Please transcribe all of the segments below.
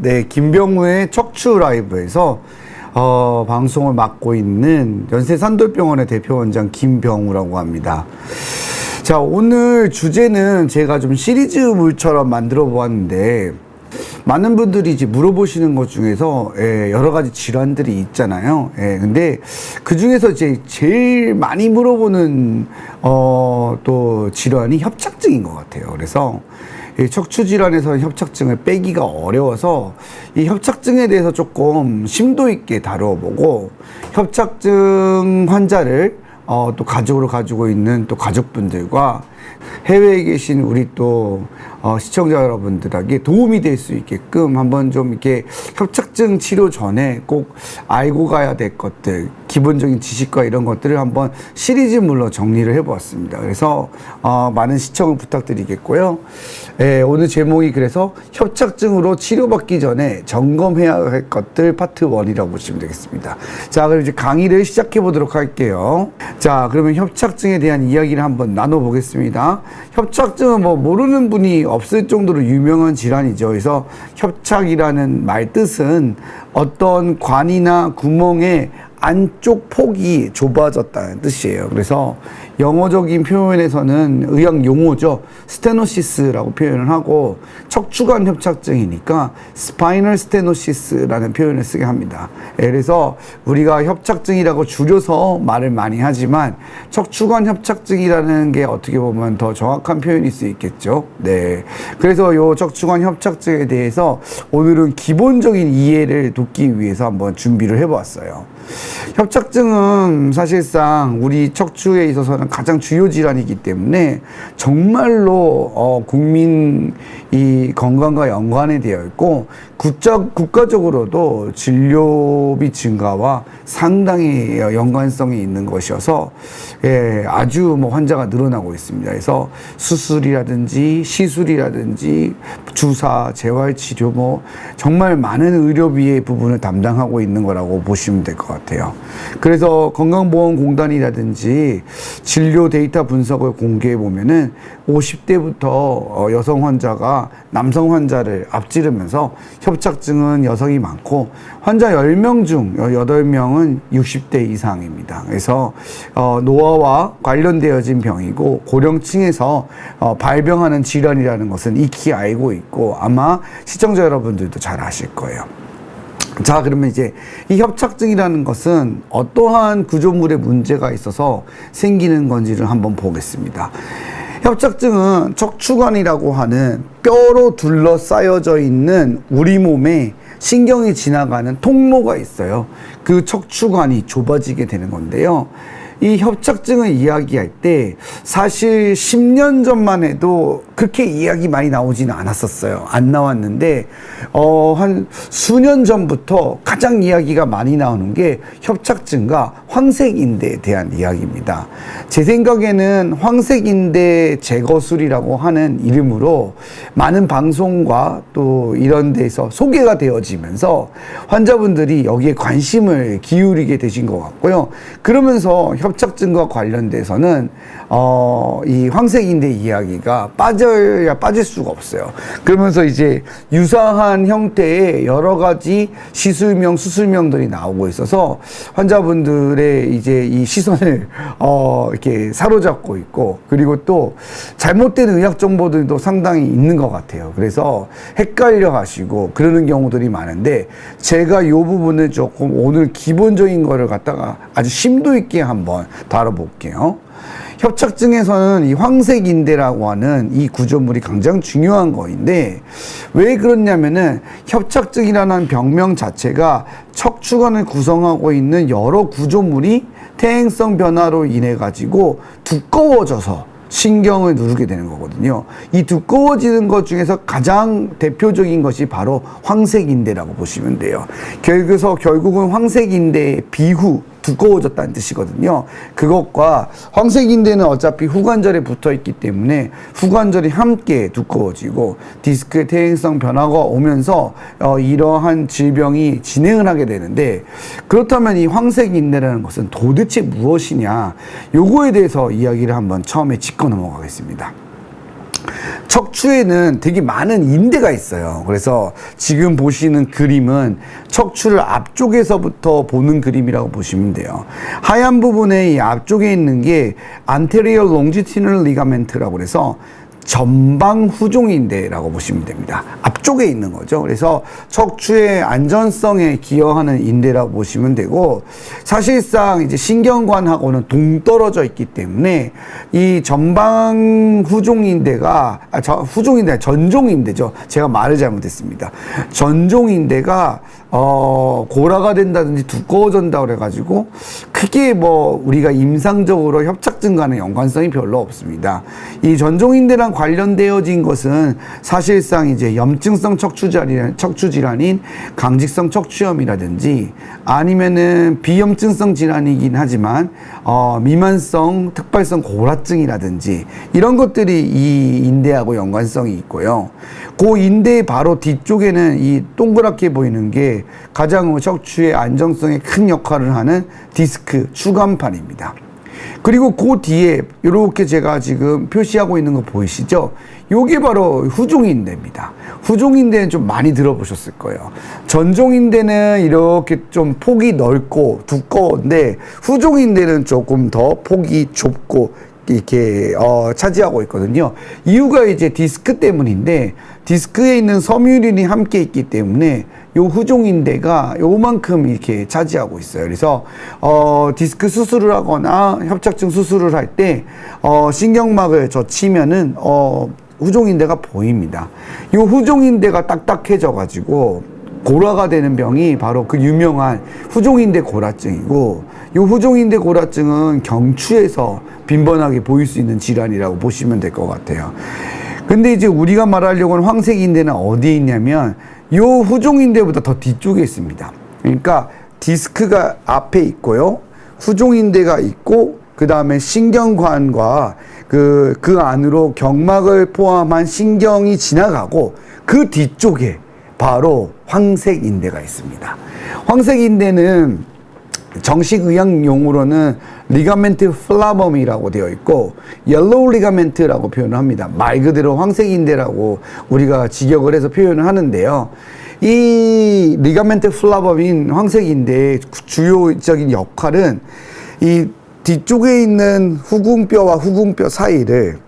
네, 김병우의 척추 라이브에서 방송을 맡고 있는 연세산돌병원의 대표원장 김병우라고 합니다. 자, 오늘 주제는 제가 좀 시리즈물처럼 만들어 보았는데, 많은 분들이 이제 물어보시는 것 중에서 여러 가지 질환들이 있잖아요. 근데 그 중에서 이제 제일 많이 물어보는 또 질환이 협착증인 것 같아요. 그래서 척추 질환에서 협착증을 빼기가 어려워서 이 협착증에 대해서 조금 심도 있게 다뤄보고, 협착증 환자를 또 가족으로 가지고 있는 또 가족분들과 해외에 계신 우리 또 시청자 여러분들에게 도움이 될 수 있게끔 한번 좀 이렇게 협착증 치료 전에 꼭 알고 가야 될 것들, 기본적인 지식과 이런 것들을 한번 시리즈물로 정리를 해보았습니다. 그래서 많은 시청을 부탁드리겠고요. 오늘 제목이 그래서 협착증으로 치료받기 전에 점검해야 할 것들 파트 1이라고 보시면 되겠습니다. 자, 그럼 이제 강의를 시작해 보도록 할게요. 자, 그러면 협착증에 대한 이야기를 한번 나눠보겠습니다. 협착증은 뭐 모르는 분이 없을 정도로 유명한 질환이죠. 그래서 협착이라는 말 뜻은 어떤 관이나 구멍에 안쪽 폭이 좁아졌다는 뜻이에요. 그래서 영어적인 표현에서는 의학 용어죠. 스테노시스라고 표현을 하고, 척추관 협착증이니까 스파이널 스테노시스라는 표현을 쓰게 합니다. 그래서 우리가 협착증이라고 줄여서 말을 많이 하지만 척추관 협착증이라는 게 어떻게 보면 더 정확한 표현일 수 있겠죠. 네. 그래서 요 척추관 협착증에 대해서 오늘은 기본적인 이해를 돕기 위해서 한번 준비를 해보았어요. 협착증은 사실상 우리 척추에 있어서는 가장 주요 질환이기 때문에 정말로 국민 이 건강과 연관이 되어 있고, 국가적으로도 진료비 증가와 상당히 연관성이 있는 것이어서 아주 뭐 환자가 늘어나고 있습니다. 그래서 수술이라든지 시술이라든지 주사, 재활치료 뭐 정말 많은 의료비의 부분을 담당하고 있는 거라고 보시면 될 것 같아요. 그래서 건강보험공단이라든지 진료 데이터 분석을 공개해 보면은 50대부터 여성 환자가 남성 환자를 앞지르면서 협착증은 여성이 많고, 환자 10명 중 8명은 60대 이상입니다. 그래서 노화와 관련되어진 병이고, 고령층에서 발병하는 질환이라는 것은 익히 알고 있고, 아마 시청자 여러분들도 잘 아실 거예요. 자, 그러면 이제 이 협착증이라는 것은 어떠한 구조물에 문제가 있어서 생기는 건지를 한번 보겠습니다. 협착증은 척추관이라고 하는 뼈로 둘러싸여져 있는 우리 몸에 신경이 지나가는 통로가 있어요. 그 척추관이 좁아지게 되는 건데요. 이 협착증을 이야기할 때 사실 10년 전만 해도 그렇게 이야기 많이 나오지는 않았었어요. 안 나왔는데 한 수년 전부터 가장 이야기가 많이 나오는 게 협착증과 황색인대에 대한 이야기입니다. 제 생각에는 황색인대 제거술이라고 하는 이름으로 많은 방송과 또 이런 데서 소개가 되어지면서 환자분들이 여기에 관심을 기울이게 되신 것 같고요. 그러면서 협착증과 관련돼서는 이 황색인대 이야기가 빠져야 빠질 수가 없어요. 그러면서 이제 유사한 형태의 여러 가지 시술명, 수술명들이 나오고 있어서 환자분들의 이제 이 시선을 이렇게 사로잡고 있고, 그리고 또 잘못된 의학 정보들도 상당히 있는 것 같아요. 그래서 헷갈려 하시고 그러는 경우들이 많은데, 제가 이 부분을 조금 오늘 기본적인 거를 갖다가 아주 심도 있게 한번 다뤄볼게요. 협착증에서는 이 황색인대라고 하는 이 구조물이 가장 중요한 거인데, 왜 그렇냐면은 협착증이라는 병명 자체가 척추관을 구성하고 있는 여러 구조물이 퇴행성 변화로 인해 가지고 두꺼워져서 신경을 누르게 되는 거거든요. 이 두꺼워지는 것 중에서 가장 대표적인 것이 바로 황색인대라고 보시면 돼요. 그래서 결국은 황색인대의 비후, 두꺼워졌다는 뜻이거든요. 그것과 황색인대는 어차피 후관절에 붙어 있기 때문에 후관절이 함께 두꺼워지고 디스크의 퇴행성 변화가 오면서 이러한 질병이 진행을 하게 되는데, 그렇다면 이 황색인대라는 것은 도대체 무엇이냐, 요거에 대해서 이야기를 한번 처음에 짚고 넘어가겠습니다. 척추에는 되게 많은 인대가 있어요. 그래서 지금 보시는 그림은 척추를 앞쪽에서부터 보는 그림이라고 보시면 돼요. 하얀 부분에 이 앞쪽에 있는 게 anterior longitudinal ligament라고 그래서 전방 후종인대라고 보시면 됩니다. 앞쪽에 있는 거죠. 그래서 척추의 안전성에 기여하는 인대라고 보시면 되고, 사실상 이제 신경관하고는 동떨어져 있기 때문에 이 전방 후종인대가 후종인대 전종인대죠. 제가 말을 잘못했습니다. 전종인대가 고라가 된다든지 두꺼워진다 그래가지고 크게 뭐 우리가 임상적으로 협착증과는 연관성이 별로 없습니다. 이 전종인대랑 관련되어진 것은 사실상 이제 염증성 척추 질환인 강직성 척추염이라든지 아니면은 비염증성 질환이긴 하지만 미만성 특발성 고라증이라든지 이런 것들이 이 인대하고 연관성이 있고요. 그 인대 바로 뒤쪽에는 이 동그랗게 보이는 게 가장 척추의 안정성에 큰 역할을 하는 디스크 추간판입니다. 그리고 그 뒤에 이렇게 제가 지금 표시하고 있는 거 보이시죠? 요게 바로 후종인대입니다. 후종인대는 좀 많이 들어보셨을 거예요. 전종인대는 이렇게 좀 폭이 넓고 두꺼운데 후종인대는 조금 더 폭이 좁고 이렇게 차지하고 있거든요. 이유가 이제 디스크 때문인데, 디스크에 있는 섬유륜이 함께 있기 때문에 요 후종인대가 요만큼 이렇게 차지하고 있어요. 그래서 디스크 수술을 하거나 협착증 수술을 할 때 신경막을 젖히면은 후종인대가 보입니다. 요 후종인대가 딱딱해져 가지고 고라가 되는 병이 바로 그 유명한 후종인대 고라증이고, 이 후종인대 고라증은 경추에서 빈번하게 보일 수 있는 질환이라고 보시면 될 것 같아요. 근데 이제 우리가 말하려고 하는 황색인대는 어디에 있냐면 요 후종인대보다 더 뒤쪽에 있습니다. 그러니까 디스크가 앞에 있고요, 후종인대가 있고, 그 다음에 신경관과 그 안으로 경막을 포함한 신경이 지나가고 그 뒤쪽에 바로 황색인대가 있습니다. 황색인대는 정식 의학 용어로는 리가멘트 플라범이라고 되어 있고 옐로우 리가멘트라고 표현을 합니다. 말 그대로 황색인대라고 우리가 직역을 해서 표현을 하는데요. 이 리가멘트 플라범인 황색인대의 주요적인 역할은 이 뒤쪽에 있는 후궁뼈와 후궁뼈 사이를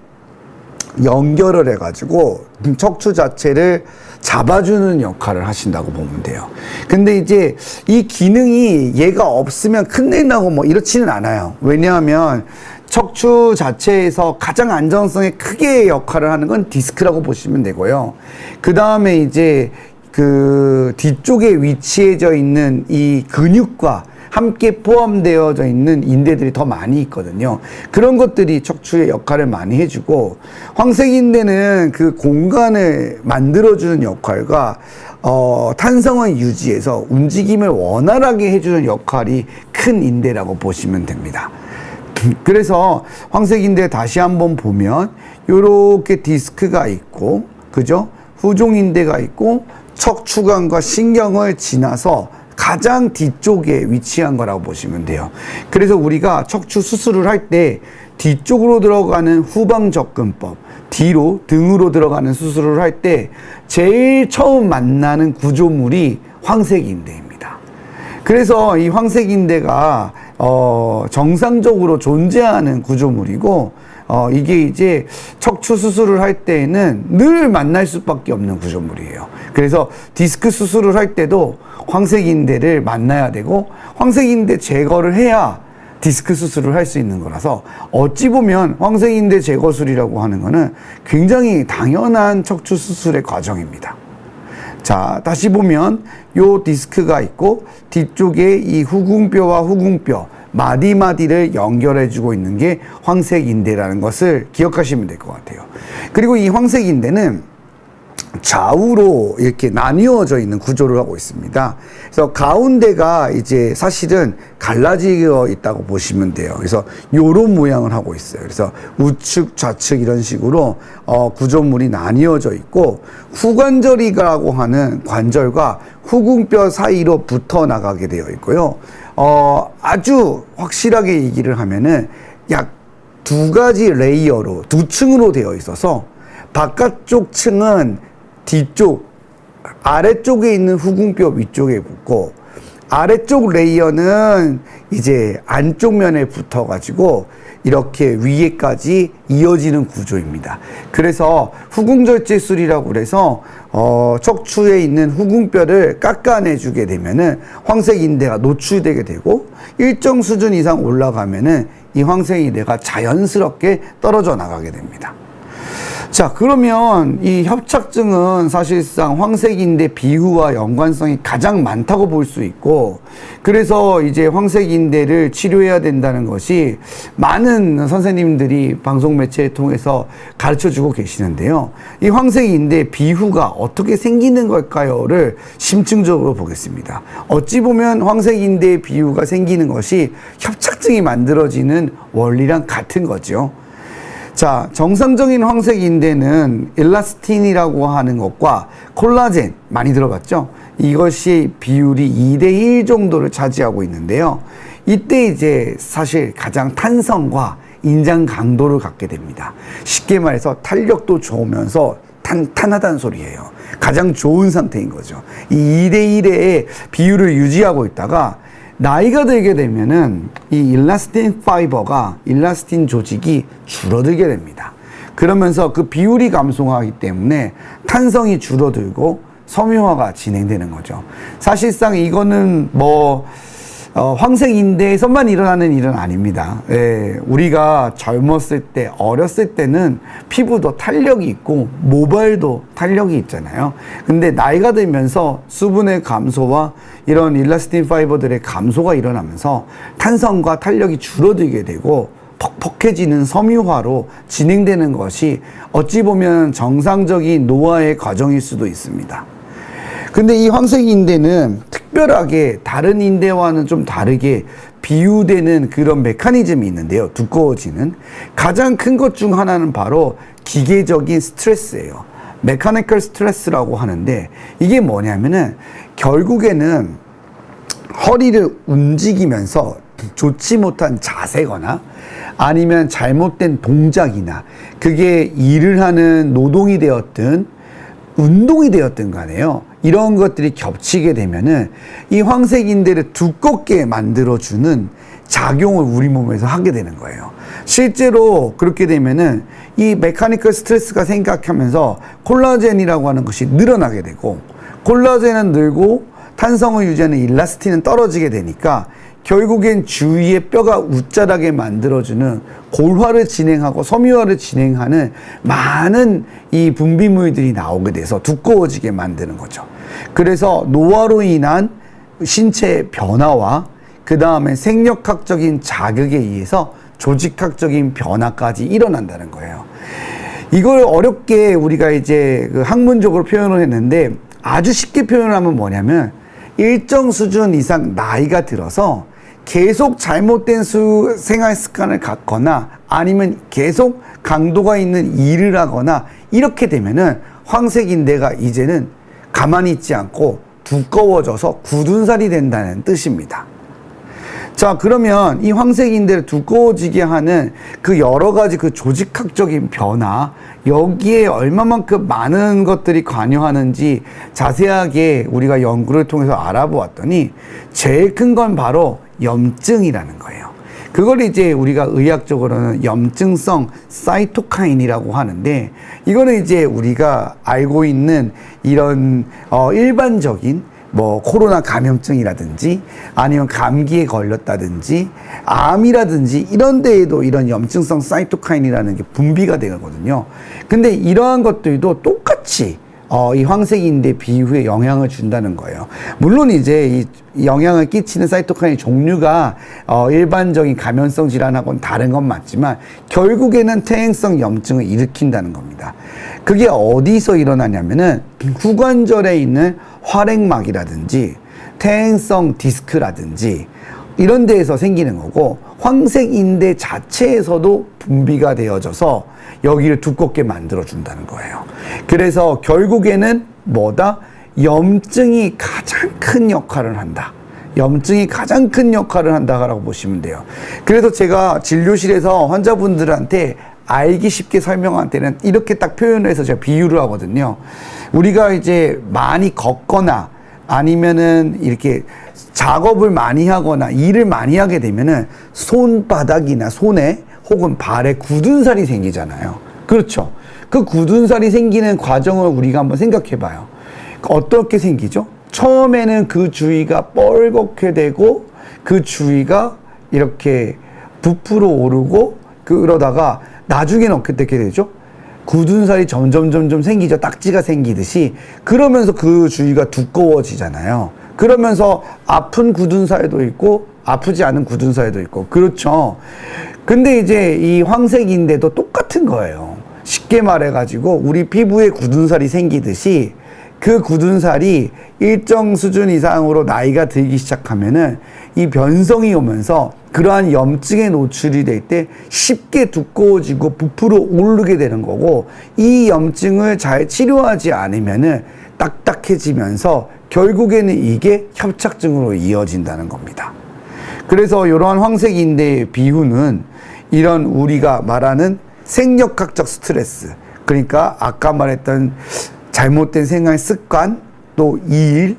연결을 해가지고 척추 자체를 잡아주는 역할을 하신다고 보면 돼요. 근데 이제 이 기능이 얘가 없으면 큰일 나고 뭐 이렇지는 않아요. 왜냐하면 척추 자체에서 가장 안정성에 크게 역할을 하는 건 디스크라고 보시면 되고요. 그 다음에 이제 그 뒤쪽에 위치해져 있는 이 근육과 함께 포함되어져 있는 인대들이 더 많이 있거든요. 그런 것들이 척추의 역할을 많이 해주고, 황색인대는 그 공간을 만들어주는 역할과 탄성을 유지해서 움직임을 원활하게 해주는 역할이 큰 인대라고 보시면 됩니다. 그래서 황색인대 다시 한번 보면 요렇게 디스크가 있고, 그죠? 후종인대가 있고 척추관과 신경을 지나서 가장 뒤쪽에 위치한 거라고 보시면 돼요. 그래서 우리가 척추 수술을 할 때 뒤쪽으로 들어가는 후방 접근법, 뒤로 등으로 들어가는 수술을 할 때 제일 처음 만나는 구조물이 황색인대입니다. 그래서 이 황색인대가 정상적으로 존재하는 구조물이고, 이게 이제 척추 수술을 할 때에는 늘 만날 수밖에 없는 구조물이에요. 그래서 디스크 수술을 할 때도 황색인대를 만나야 되고, 황색인대 제거를 해야 디스크 수술을 할 수 있는 거라서, 어찌 보면 황색인대 제거술이라고 하는 거는 굉장히 당연한 척추 수술의 과정입니다. 자, 다시 보면 요 디스크가 있고 뒤쪽에 이 후궁뼈와 후궁뼈 마디마디를 연결해주고 있는 게 황색인대라는 것을 기억하시면 될 것 같아요. 그리고 이 황색인대는 좌우로 이렇게 나뉘어져 있는 구조를 하고 있습니다. 그래서 가운데가 이제 사실은 갈라지어 있다고 보시면 돼요. 그래서 요런 모양을 하고 있어요. 그래서 우측, 좌측 이런 식으로 구조물이 나뉘어져 있고, 후관절이라고 하는 관절과 후궁뼈 사이로 붙어 나가게 되어 있고요. 아주 확실하게 얘기를 하면은 약 두 가지 레이어로, 두 층으로 되어 있어서 바깥쪽 층은 뒤쪽, 아래쪽에 있는 후궁뼈 위쪽에 붙고, 아래쪽 레이어는 이제 안쪽 면에 붙어가지고 이렇게 위에까지 이어지는 구조입니다. 그래서 후궁절제술이라고 그래서 척추에 있는 후궁뼈를 깎아내주게 되면은 황색인대가 노출되게 되고, 일정 수준 이상 올라가면은 이 황색인대가 자연스럽게 떨어져 나가게 됩니다. 자, 그러면 이 협착증은 사실상 황색인대 비후와 연관성이 가장 많다고 볼 수 있고, 그래서 이제 황색인대를 치료해야 된다는 것이 많은 선생님들이 방송 매체를 통해서 가르쳐 주고 계시는데요. 이 황색인대 비후가 어떻게 생기는 걸까요?를 심층적으로 보겠습니다. 어찌 보면 황색인대 비후가 생기는 것이 협착증이 만들어지는 원리랑 같은 거죠. 자, 정상적인 황색인대는 엘라스틴이라고 하는 것과 콜라겐, 많이 들어봤죠? 이것이 비율이 2대1 정도를 차지하고 있는데요. 이때 이제 사실 가장 탄성과 인장 강도를 갖게 됩니다. 쉽게 말해서 탄력도 좋으면서 탄탄하다는 소리예요. 가장 좋은 상태인 거죠. 이 2대1의 비율을 유지하고 있다가 나이가 들게 되면은 이 일라스틴 파이버가, 일라스틴 조직이 줄어들게 됩니다. 그러면서 그 비율이 감소하기 때문에 탄성이 줄어들고 섬유화가 진행되는 거죠. 사실상 이거는 황색인대에서만 일어나는 일은 아닙니다. 예, 우리가 젊었을 때, 어렸을 때는 피부도 탄력이 있고 모발도 탄력이 있잖아요. 근데 나이가 들면서 수분의 감소와 이런 일라스틴 파이버들의 감소가 일어나면서 탄성과 탄력이 줄어들게 되고 퍽퍽해지는 섬유화로 진행되는 것이 어찌 보면 정상적인 노화의 과정일 수도 있습니다. 근데 이 황색인대는 특별하게 다른 인대와는 좀 다르게 비유되는 그런 메커니즘이 있는데요. 두꺼워지는. 가장 큰 것 중 하나는 바로 기계적인 스트레스예요. 메카니컬 스트레스라고 하는데, 이게 뭐냐면은 결국에는 허리를 움직이면서 좋지 못한 자세거나 아니면 잘못된 동작이나, 그게 일을 하는 노동이 되었든 운동이 되었든 간에요. 이런 것들이 겹치게 되면은 이 황색인대를 두껍게 만들어주는 작용을 우리 몸에서 하게 되는 거예요. 실제로 그렇게 되면은 이 메카니컬 스트레스가 생각하면서 콜라겐이라고 하는 것이 늘어나게 되고, 콜라겐은 늘고 탄성을 유지하는 일라스틴은 떨어지게 되니까 결국엔 주위의 뼈가 웃자라게 만들어주는 골화를 진행하고 섬유화를 진행하는 많은 이 분비물들이 나오게 돼서 두꺼워지게 만드는 거죠. 그래서 노화로 인한 신체 변화와 그 다음에 생력학적인 자극에 의해서 조직학적인 변화까지 일어난다는 거예요. 이걸 어렵게 우리가 이제 그 학문적으로 표현을 했는데, 아주 쉽게 표현하면 뭐냐면, 일정 수준 이상 나이가 들어서 계속 잘못된 생활 습관을 갖거나 아니면 계속 강도가 있는 일을 하거나 이렇게 되면은 황색인대가 이제는 가만히 있지 않고 두꺼워져서 굳은 살이 된다는 뜻입니다. 자, 그러면 이 황색인대를 두꺼워지게 하는 그 여러 가지 그 조직학적인 변화, 여기에 얼마만큼 많은 것들이 관여하는지 자세하게 우리가 연구를 통해서 알아보았더니 제일 큰 건 바로 염증이라는 거예요. 그걸 이제 우리가 의학적으로는 염증성 사이토카인이라고 하는데, 이거는 이제 우리가 알고 있는 이런 일반적인 코로나 감염증이라든지 아니면 감기에 걸렸다든지 암이라든지 이런 데에도 이런 염증성 사이토카인이라는 게 분비가 되거든요. 근데 이러한 것들도 똑같이 이 황색인대 비후에 영향을 준다는 거예요. 물론 이제 이 영향을 끼치는 사이토카인 종류가 일반적인 감염성 질환하고는 다른 건 맞지만 결국에는 퇴행성 염증을 일으킨다는 겁니다. 그게 어디서 일어나냐면은 후관절에 있는 활액막이라든지 퇴행성 디스크라든지 이런 데에서 생기는 거고, 황색인대 자체에서도 분비가 되어져서 여기를 두껍게 만들어준다는 거예요. 그래서 결국에는 염증이 가장 큰 역할을 한다. 염증이 가장 큰 역할을 한다라고 보시면 돼요. 그래서 제가 진료실에서 환자분들한테 알기 쉽게 설명할 때는 이렇게 딱 표현을 해서 제가 비유를 하거든요. 우리가 이제 많이 걷거나 아니면은 이렇게 작업을 많이 하거나 일을 많이 하게 되면은 손바닥이나 손에 혹은 발에 굳은 살이 생기잖아요. 그렇죠. 그 굳은 살이 생기는 과정을 우리가 한번 생각해 봐요. 어떻게 생기죠? 처음에는 그 주위가 뻘겋게 되고 그 주위가 이렇게 부풀어 오르고 그러다가 나중에는 어떻게 되죠? 굳은 살이 점점 생기죠. 딱지가 생기듯이. 그러면서 그 주위가 두꺼워지잖아요. 그러면서 아픈 굳은 살도 있고 아프지 않은 굳은 살도 있고. 그렇죠. 근데 이제 이 황색인대도 똑같은 거예요. 쉽게 말해가지고 우리 피부에 굳은 살이 생기듯이 그 굳은 살이 일정 수준 이상으로 나이가 들기 시작하면은 이 변성이 오면서 그러한 염증에 노출이 될 때 쉽게 두꺼워지고 부풀어 오르게 되는 거고, 이 염증을 잘 치료하지 않으면은 딱딱해지면서 결국에는 이게 협착증으로 이어진다는 겁니다. 그래서 이러한 황색인대의 비유는 이런 우리가 말하는 생력학적 스트레스, 그러니까 아까 말했던 잘못된 생활 습관, 또 일,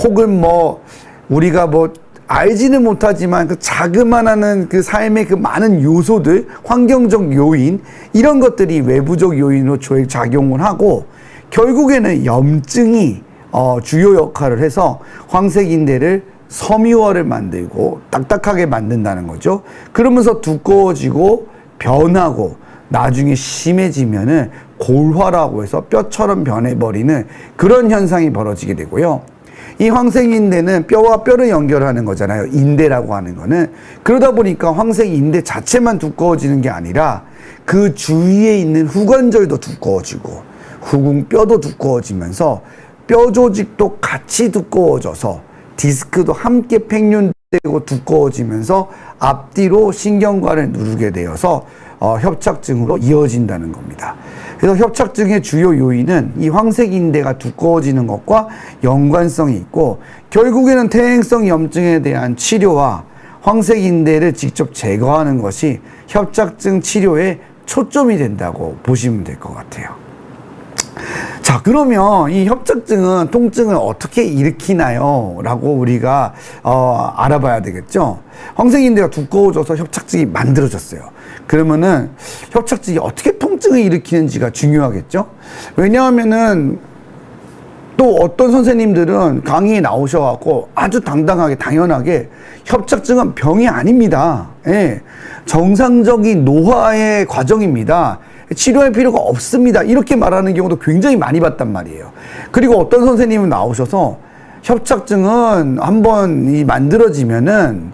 혹은 뭐 우리가 뭐 알지는 못하지만 그 자그마한 그 삶의 그 많은 요소들, 환경적 요인, 이런 것들이 외부적 요인으로 작용을 하고 결국에는 염증이 주요 역할을 해서 황색인대를 섬유화를 만들고 딱딱하게 만든다는 거죠. 그러면서 두꺼워지고 변하고 나중에 심해지면은 골화라고 해서 뼈처럼 변해버리는 그런 현상이 벌어지게 되고요. 이 황색인대는 뼈와 뼈를 연결하는 거잖아요. 인대라고 하는 거는. 그러다 보니까 황색인대 자체만 두꺼워지는 게 아니라 그 주위에 있는 후관절도 두꺼워지고 후궁뼈도 두꺼워지면서 뼈 조직도 같이 두꺼워져서 디스크도 함께 팽윤되고 두꺼워지면서 앞뒤로 신경관을 누르게 되어서 협착증으로 이어진다는 겁니다. 그래서 협착증의 주요 요인은 이 황색인대가 두꺼워지는 것과 연관성이 있고, 결국에는 퇴행성 염증에 대한 치료와 황색인대를 직접 제거하는 것이 협착증 치료에 초점이 된다고 보시면 될 것 같아요. 자, 그러면 이 협착증은 통증을 어떻게 일으키나요? 라고 우리가 알아봐야 되겠죠. 황색인대가 두꺼워져서 협착증이 만들어졌어요. 그러면은 협착증이 어떻게 통증을 일으키는지가 중요하겠죠. 왜냐하면은 또 어떤 선생님들은 강의에 나오셔갖고 아주 당당하게 당연하게 협착증은 병이 아닙니다. 예, 정상적인 노화의 과정입니다. 치료할 필요가 없습니다. 이렇게 말하는 경우도 굉장히 많이 봤단 말이에요. 그리고 어떤 선생님은 나오셔서 협착증은 한번 만들어지면은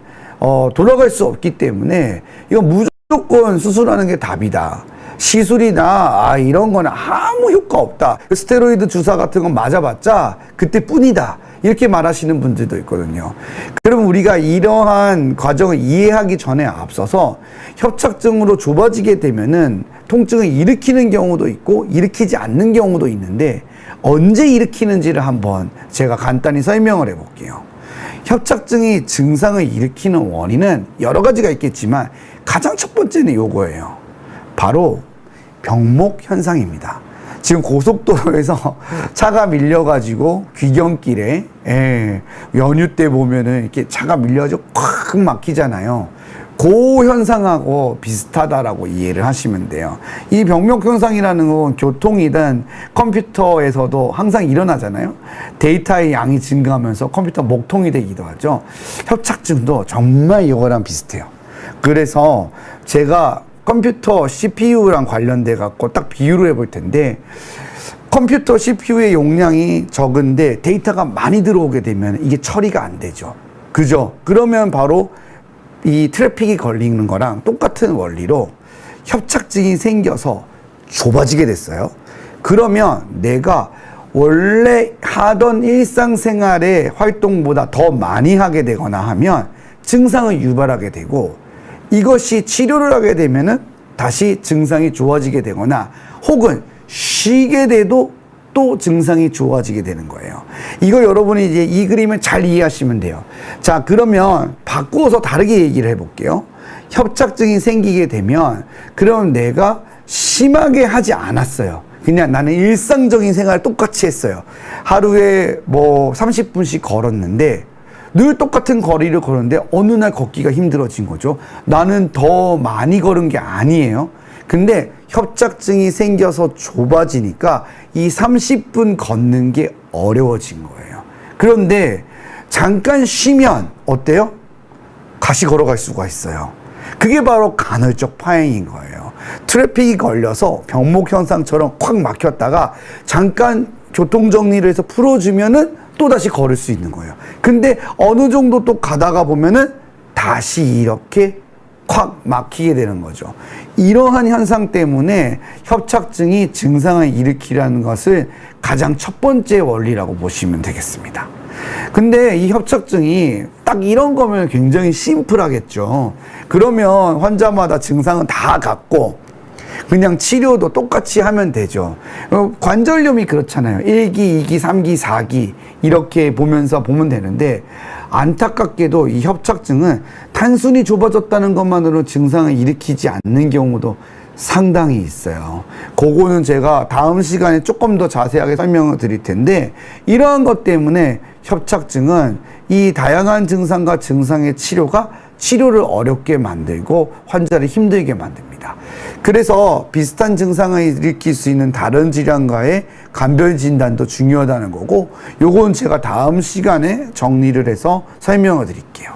돌아갈 수 없기 때문에 이거 무조건 수술하는 게 답이다. 시술이나 이런 거는 아무 효과 없다. 스테로이드 주사 같은 건 맞아봤자 그때뿐이다. 이렇게 말하시는 분들도 있거든요. 그럼 우리가 이러한 과정을 이해하기 전에 앞서서 협착증으로 좁아지게 되면은 통증을 일으키는 경우도 있고 일으키지 않는 경우도 있는데, 언제 일으키는지를 한번 제가 간단히 설명을 해볼게요. 협착증이 증상을 일으키는 원인은 여러 가지가 있겠지만 가장 첫 번째는 요거예요. 바로 병목 현상입니다. 지금 고속도로에서 차가 밀려가지고 귀경길에 연휴 때 보면은 이렇게 차가 밀려가지고 꽉 막히잖아요. 그 현상하고 비슷하다라고 이해를 하시면 돼요. 이 병목 현상이라는 건 교통이든 컴퓨터에서도 항상 일어나잖아요. 데이터의 양이 증가하면서 컴퓨터 목통이 되기도 하죠. 협착증도 정말 이거랑 비슷해요. 그래서 제가 컴퓨터 CPU랑 관련돼 갖고 딱 비유를 해볼 텐데, 컴퓨터 CPU의 용량이 적은데 데이터가 많이 들어오게 되면 이게 처리가 안 되죠. 그죠? 그러면 바로 이 트래픽이 걸리는 거랑 똑같은 원리로 협착증이 생겨서 좁아지게 됐어요. 그러면 내가 원래 하던 일상생활의 활동보다 더 많이 하게 되거나 하면 증상을 유발하게 되고, 이것이 치료를 하게 되면은 다시 증상이 좋아지게 되거나, 혹은 쉬게 돼도 또 증상이 좋아지게 되는 거예요. 이거 여러분이 이제 이 그림을 잘 이해하시면 돼요. 자, 그러면 바꾸어서 다르게 얘기를 해볼게요. 협착증이 생기게 되면 그럼 내가 심하게 하지 않았어요. 그냥 나는 일상적인 생활을 똑같이 했어요. 하루에 뭐 30분씩 걸었는데 늘 똑같은 거리를 걸었는데 어느 날 걷기가 힘들어진 거죠. 나는 더 많이 걸은 게 아니에요. 근데 협착증이 생겨서 좁아지니까 이 30분 걷는 게 어려워진 거예요. 그런데 잠깐 쉬면 어때요? 다시 걸어갈 수가 있어요. 그게 바로 간헐적 파행인 거예요. 트래픽이 걸려서 병목 현상처럼 콱 막혔다가 잠깐 교통 정리를 해서 풀어주면은 또 다시 걸을 수 있는 거예요. 근데 어느 정도 또 가다가 보면은 다시 이렇게 콱 막히게 되는 거죠. 이러한 현상 때문에 협착증이 증상을 일으키라는 것을 가장 첫 번째 원리라고 보시면 되겠습니다. 근데 이 협착증이 딱 이런 거면 굉장히 심플하겠죠. 그러면 환자마다 증상은 다 같고 그냥 치료도 똑같이 하면 되죠. 관절염이 그렇잖아요. 1기, 2기, 3기, 4기 이렇게 보면서 보면 되는데 안타깝게도 이 협착증은 단순히 좁아졌다는 것만으로 증상을 일으키지 않는 경우도 상당히 있어요. 그거는 제가 다음 시간에 조금 더 자세하게 설명을 드릴 텐데 이러한 것 때문에 협착증은 이 다양한 증상과 증상의 치료를 어렵게 만들고 환자를 힘들게 만듭니다. 그래서 비슷한 증상을 일으킬 수 있는 다른 질환과의 감별 진단도 중요하다는 거고 요건 제가 다음 시간에 정리를 해서 설명을 드릴게요.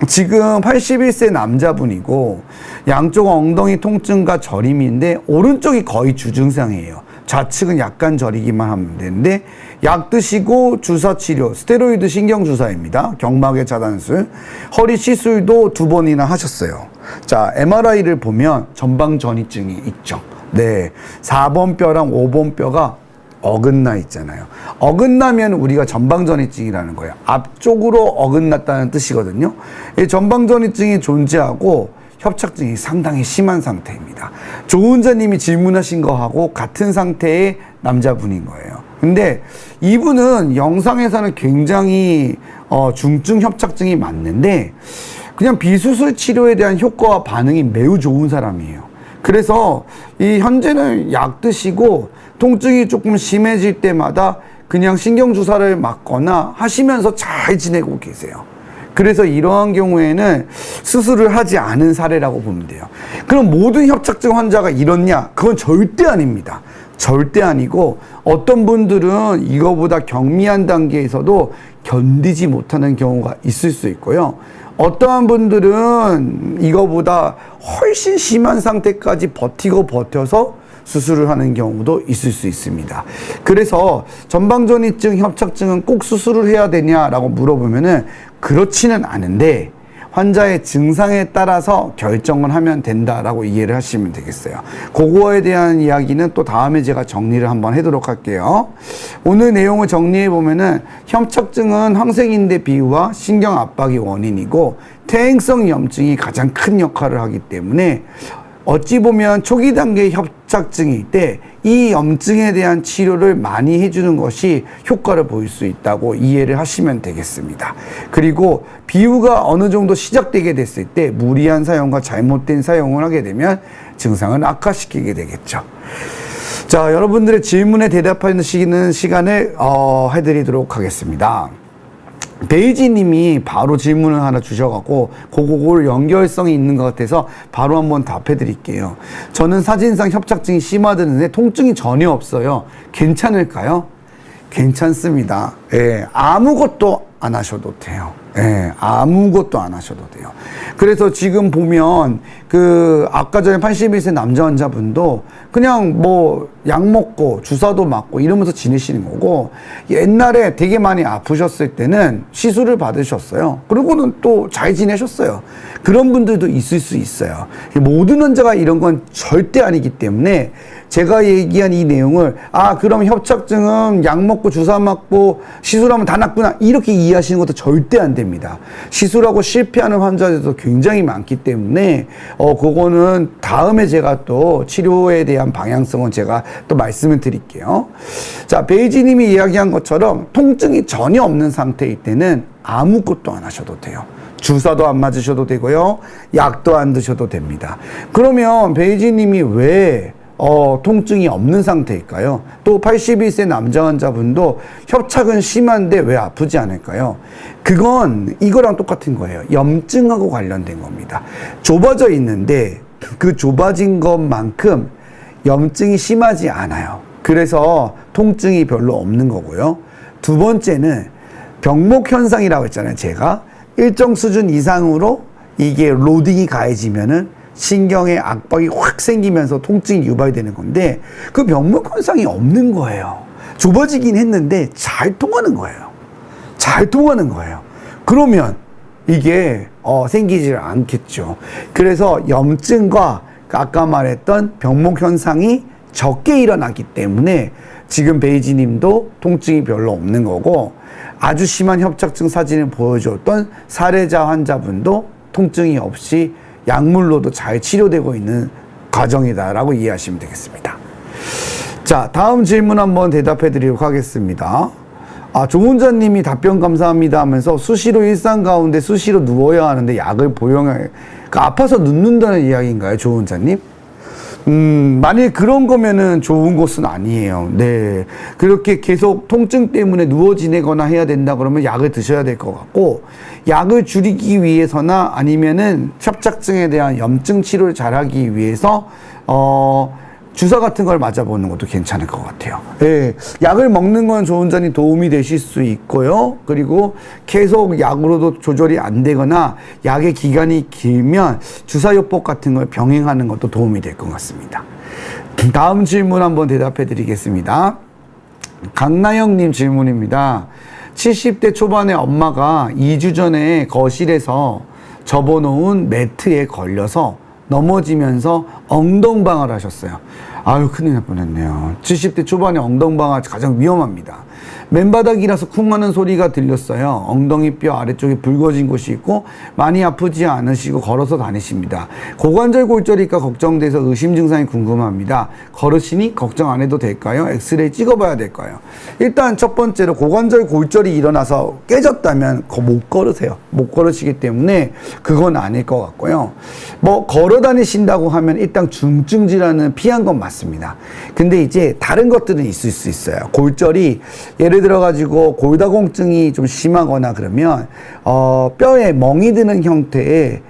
지금 81세 남자분이고 양쪽 엉덩이 통증과 저림인데 오른쪽이 거의 주증상이에요. 좌측은 약간 저리기만 하면 되는데 약 드시고 주사 치료, 스테로이드 신경 주사입니다. 경막의 차단술, 허리 시술도 2번이나 하셨어요. 자, MRI를 보면 전방 전이증이 있죠. 네, 4번 뼈랑 5번 뼈가 어긋나 있잖아요. 어긋나면 우리가 전방전이증이라는 거예요. 앞쪽으로 어긋났다는 뜻이거든요. 이 전방전이증이 존재하고 협착증이 상당히 심한 상태입니다. 조은자님이 질문하신 거하고 같은 상태의 남자분인 거예요. 근데 이분은 영상에서는 굉장히 중증 협착증이 맞는데 그냥 비수술 치료에 대한 효과와 반응이 매우 좋은 사람이에요. 그래서 이 현재는 약 드시고 통증이 조금 심해질 때마다 그냥 신경주사를 맞거나 하시면서 잘 지내고 계세요. 그래서 이러한 경우에는 수술을 하지 않은 사례라고 보면 돼요. 그럼 모든 협착증 환자가 이렇냐? 그건 절대 아닙니다. 절대 아니고 어떤 분들은 이거보다 경미한 단계에서도 견디지 못하는 경우가 있을 수 있고요. 어떠한 분들은 이거보다 훨씬 심한 상태까지 버텨서 수술을 하는 경우도 있을 수 있습니다. 그래서 전방전이증, 협착증은 꼭 수술을 해야 되냐라고 물어보면은 그렇지는 않은데 환자의 증상에 따라서 결정을 하면 된다라고 이해를 하시면 되겠어요. 그거에 대한 이야기는 또 다음에 제가 정리를 한번 하도록 할게요. 오늘 내용을 정리해 보면은 협착증은 항생인대 비후와 신경 압박이 원인이고 퇴행성 염증이 가장 큰 역할을 하기 때문에 어찌 보면 초기 단계의 협착증일 때 이 염증에 대한 치료를 많이 해주는 것이 효과를 보일 수 있다고 이해를 하시면 되겠습니다. 그리고 비후가 어느 정도 시작되게 됐을 때 무리한 사용과 잘못된 사용을 하게 되면 증상을 악화시키게 되겠죠. 자, 여러분들의 질문에 대답하는 시간을 해드리도록 하겠습니다. 베이지님이 바로 질문을 하나 주셔갖고 그거를 연결성이 있는 것 같아서 바로 한번 답해 드릴게요. 저는 사진상 협착증이 심하다는데 통증이 전혀 없어요. 괜찮을까요? 괜찮습니다. 예, 아무것도 안 하셔도 돼요. 예, 아무것도 안 하셔도 돼요. 그래서 지금 보면 아까 전에 81세 남자 환자분도 그냥 뭐 약 먹고 주사도 맞고 이러면서 지내시는 거고 옛날에 되게 많이 아프셨을 때는 시술을 받으셨어요. 그리고는 또 잘 지내셨어요. 그런 분들도 있을 수 있어요. 모든 환자가 이런 건 절대 아니기 때문에 제가 얘기한 이 내용을 그럼 협착증은 약 먹고 주사 맞고 시술하면 다 낫구나 이렇게 이해하시는 것도 절대 안 됩니다. 시술하고 실패하는 환자들도 굉장히 많기 때문에 그거는 다음에 제가 또 치료에 대한 방향성은 제가 또 말씀을 드릴게요. 자, 베이지님이 이야기한 것처럼 통증이 전혀 없는 상태일 때는 아무것도 안 하셔도 돼요. 주사도 안 맞으셔도 되고요. 약도 안 드셔도 됩니다. 그러면 베이지님이 왜 통증이 없는 상태일까요? 또 81세 남자 환자분도 협착은 심한데 왜 아프지 않을까요? 그건 이거랑 똑같은 거예요. 염증하고 관련된 겁니다. 좁아져 있는데 그 좁아진 것만큼 염증이 심하지 않아요. 그래서 통증이 별로 없는 거고요. 두 번째는 병목 현상이라고 했잖아요. 제가 일정 수준 이상으로 이게 로딩이 가해지면은 신경에 압박이 확 생기면서 통증이 유발되는 건데 그 병목 현상이 없는 거예요. 좁아지긴 했는데 잘 통하는 거예요. 잘 통하는 거예요. 그러면 이게 생기질 않겠죠. 그래서 염증과 아까 말했던 병목 현상이 적게 일어나기 때문에 지금 베이지 님도 통증이 별로 없는 거고, 아주 심한 협착증 사진을 보여줬던 사례자 환자분도 통증이 없이 약물로도 잘 치료되고 있는 과정이다라고 이해하시면 되겠습니다. 자, 다음 질문 한번 대답해 드리도록 하겠습니다. 조문자님이 답변 감사합니다 하면서 수시로 일상 가운데 수시로 누워야 하는데 약을 복용해, 그러니까 아파서 눕는다는 이야기인가요, 조문자님? 만일 그런 거면은 좋은 것은 아니에요. 네. 그렇게 계속 통증 때문에 누워 지내거나 해야 된다 그러면 약을 드셔야 될 것 같고, 약을 줄이기 위해서나 아니면은 협착증에 대한 염증 치료를 잘하기 위해서, 주사 같은 걸 맞아보는 것도 괜찮을 것 같아요. 예, 약을 먹는 건 조원장님 도움이 되실 수 있고요. 그리고 계속 약으로도 조절이 안 되거나 약의 기간이 길면 주사요법 같은 걸 병행하는 것도 도움이 될 것 같습니다. 다음 질문 한번 대답해 드리겠습니다. 강나영님 질문입니다. 70대 초반에 엄마가 2주 전에 거실에서 접어놓은 매트에 걸려서 넘어지면서 엉덩방아를 하셨어요. 아유, 큰일 날 뻔했네요. 70대 초반에 엉덩방아 가장 위험합니다. 맨바닥이라서 쿵 하는 소리가 들렸어요. 엉덩이 뼈 아래쪽에 붉어진 곳이 있고 많이 아프지 않으시고 걸어서 다니십니다. 고관절 골절일까 걱정돼서 의심 증상이 궁금합니다. 걸으시니 걱정 안 해도 될까요? 엑스레이 찍어봐야 될까요? 일단 첫 번째로 고관절 골절이 일어나서 깨졌다면 못 걸으세요. 못 걸으시기 때문에 그건 아닐 것 같고요. 뭐 걸어 다니신다고 하면 일단 중증 질환은 피한 건 맞습니다. 근데 이제 다른 것들은 있을 수 있어요. 골절이 예를 들어 가지고 골다공증이 좀 심하거나 그러면 뼈에 멍이 드는 형태의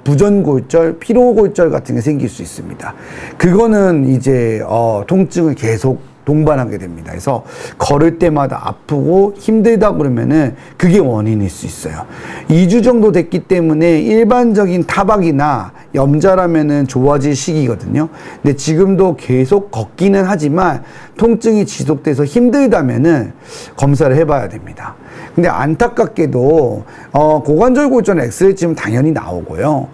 부전골절, 피로골절 같은 게 생길 수 있습니다. 그거는 이제 통증을 계속 동반하게 됩니다. 그래서 걸을 때마다 아프고 힘들다 그러면은 그게 원인일 수 있어요. 2주 정도 됐기 때문에 일반적인 타박이나 염자라면은 좋아질 시기거든요. 근데 지금도 계속 걷기는 하지만 통증이 지속돼서 힘들다면은 검사를 해봐야 됩니다. 근데 안타깝게도 고관절 골절은 엑스레이 찍으면 당연히 나오고요.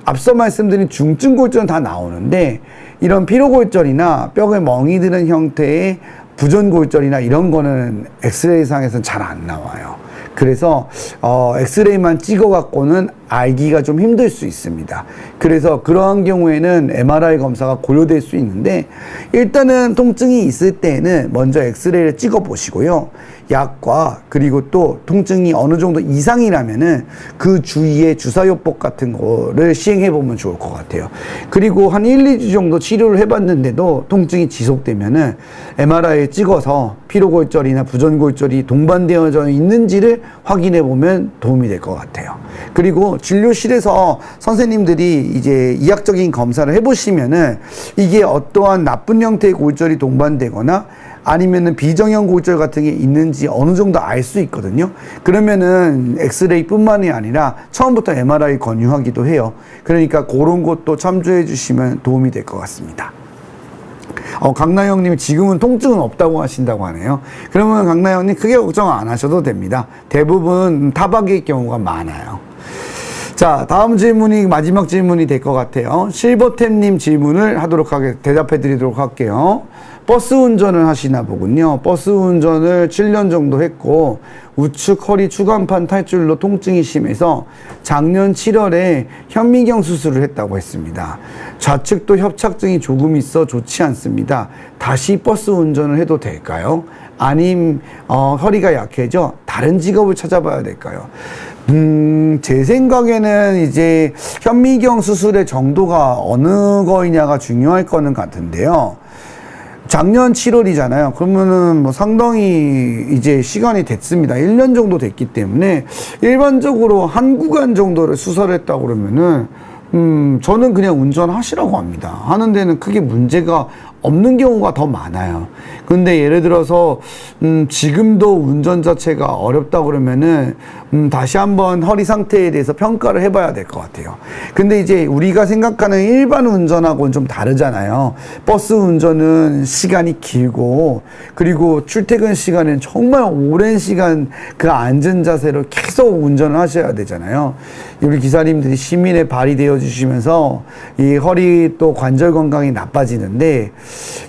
앞서 말씀드린 중증 골절은 다 나오는데 이런 피로골절이나 뼈에 멍이 드는 형태의 부전골절이나 이런 거는 엑스레이상에서는 잘 안 나와요. 그래서 엑스레이만 찍어갖고는 알기가 좀 힘들 수 있습니다. 그래서 그러한 경우에는 MRI 검사가 고려될 수 있는데 일단은 통증이 있을 때는 먼저 엑스레이를 찍어 보시고요. 약과 그리고 또 통증이 어느 정도 이상이라면은 그 주위에 주사요법 같은 거를 시행해 보면 좋을 것 같아요. 그리고 한 1, 2주 정도 치료를 해봤는데도 통증이 지속되면은 MRI에 찍어서 피로골절이나 부전골절이 동반되어져 있는지를 확인해 보면 도움이 될 것 같아요. 그리고 진료실에서 선생님들이 이제 이학적인 검사를 해보시면은 이게 어떠한 나쁜 형태의 골절이 동반되거나 아니면은 비정형 골절 같은 게 있는지 어느 정도 알 수 있거든요. 그러면은 엑스레이 뿐만이 아니라 처음부터 MRI 권유하기도 해요. 그러니까 그런 것도 참조해 주시면 도움이 될 것 같습니다. 강나영님 지금은 통증은 없다고 하신다고 하네요. 그러면 강나영님 크게 걱정 안 하셔도 됩니다. 대부분 타박일 경우가 많아요. 자, 다음 질문이 마지막 질문이 될 것 같아요. 실버템님 질문을 대답해 드리도록 할게요. 버스 운전을 하시나 보군요. 버스 운전을 7년 정도 했고 우측 허리 추간판 탈출로 통증이 심해서 작년 7월에 현미경 수술을 했다고 했습니다. 좌측도 협착증이 조금 있어 좋지 않습니다. 다시 버스 운전을 해도 될까요? 아님 허리가 약해져 다른 직업을 찾아봐야 될까요? 제 생각에는 이제 현미경 수술의 정도가 어느 거이냐가 중요할 거는 같은데요. 작년 7월이잖아요. 그러면은 뭐 상당히 이제 시간이 됐습니다. 1년 정도 됐기 때문에 일반적으로 한 구간 정도를 수술했다고 그러면은 저는 그냥 운전하시라고 합니다. 하는 데는 크게 문제가 없는 경우가 더 많아요. 근데 예를 들어서 지금도 운전 자체가 어렵다 그러면은 다시 한번 허리 상태에 대해서 평가를 해봐야 될 것 같아요. 근데 이제 우리가 생각하는 일반 운전하고는 좀 다르잖아요. 버스 운전은 시간이 길고, 그리고 출퇴근 시간은 정말 오랜 시간 그 앉은 자세로 계속 운전을 하셔야 되잖아요. 우리 기사님들이 시민의 발이 되어 주시면서 이 허리 또 관절 건강이 나빠지는데,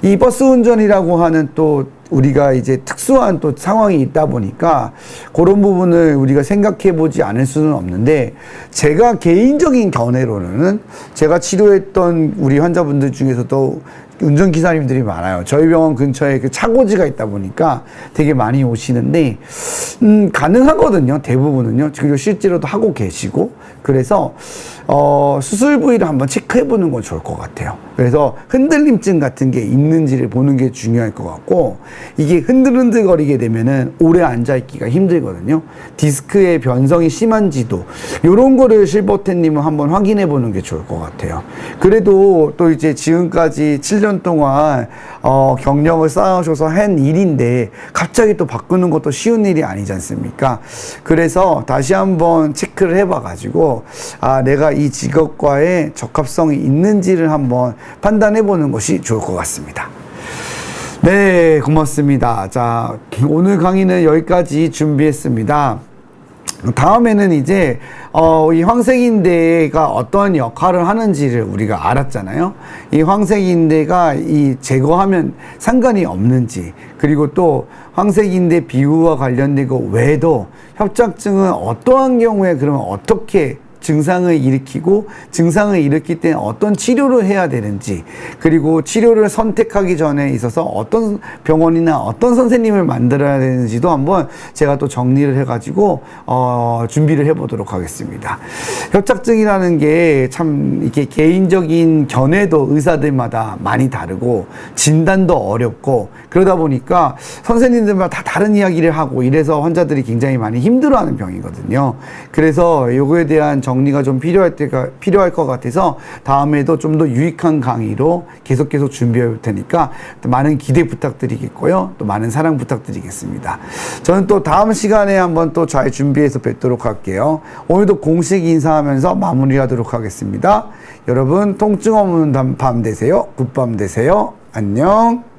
이 버스 운전이라고 하는 또 우리가 이제 특수한 또 상황이 있다 보니까 그런 부분을 우리가 생각해 보지 않을 수는 없는데, 제가 개인적인 견해로는 제가 치료했던 우리 환자분들 중에서도 운전기사님들이 많아요. 저희 병원 근처에 그 차고지가 있다 보니까 되게 많이 오시는데, 가능하거든요. 대부분은요. 그리고 실제로도 하고 계시고, 그래서, 수술 부위를 한번 체크해 보는 건 좋을 것 같아요. 그래서 흔들림증 같은 게 있는지를 보는 게 중요할 것 같고, 이게 흔들흔들거리게 되면은 오래 앉아있기가 힘들거든요. 디스크의 변성이 심한지도, 요런 거를 실버텐님은 한번 확인해 보는 게 좋을 것 같아요. 그래도 또 이제 지금까지 7년 동안, 경력을 쌓으셔서 한 일인데, 갑자기 또 바꾸는 것도 쉬운 일이 아니지 않습니까? 그래서 다시 한번 체크를 해봐가지고, 아, 내가 이 직업과의 적합성이 있는지를 한번 판단해 보는 것이 좋을 것 같습니다. 네, 고맙습니다. 자, 오늘 강의는 여기까지 준비했습니다. 다음에는 이제 이 황색인대가 어떠한 역할을 하는지를 우리가 알았잖아요. 이 황색인대가 이 제거하면 상관이 없는지, 그리고 또 황색인대 비후와 관련된 거 외에도 협착증은 어떠한 경우에 그러면 어떻게 증상을 일으키고, 증상을 일으킬 때는 어떤 치료를 해야 되는지, 그리고 치료를 선택하기 전에 있어서 어떤 병원이나 어떤 선생님을 만들어야 되는지도 한번 제가 또 정리를 해가지고 준비를 해보도록 하겠습니다. 협착증이라는 게 참 이렇게 개인적인 견해도 의사들마다 많이 다르고 진단도 어렵고, 그러다 보니까 선생님들마다 다 다른 이야기를 하고 이래서 환자들이 굉장히 많이 힘들어하는 병이거든요. 그래서 요거에 대한 정리가 좀 필요할 것 같아서 다음에도 좀 더 유익한 강의로 계속 준비해 볼 테니까 많은 기대 부탁드리겠고요. 또 많은 사랑 부탁드리겠습니다. 저는 또 다음 시간에 한번 또 잘 준비해서 뵙도록 할게요. 오늘도 공식 인사하면서 마무리하도록 하겠습니다. 여러분, 통증 없는 밤 되세요. 굿밤 되세요. 안녕.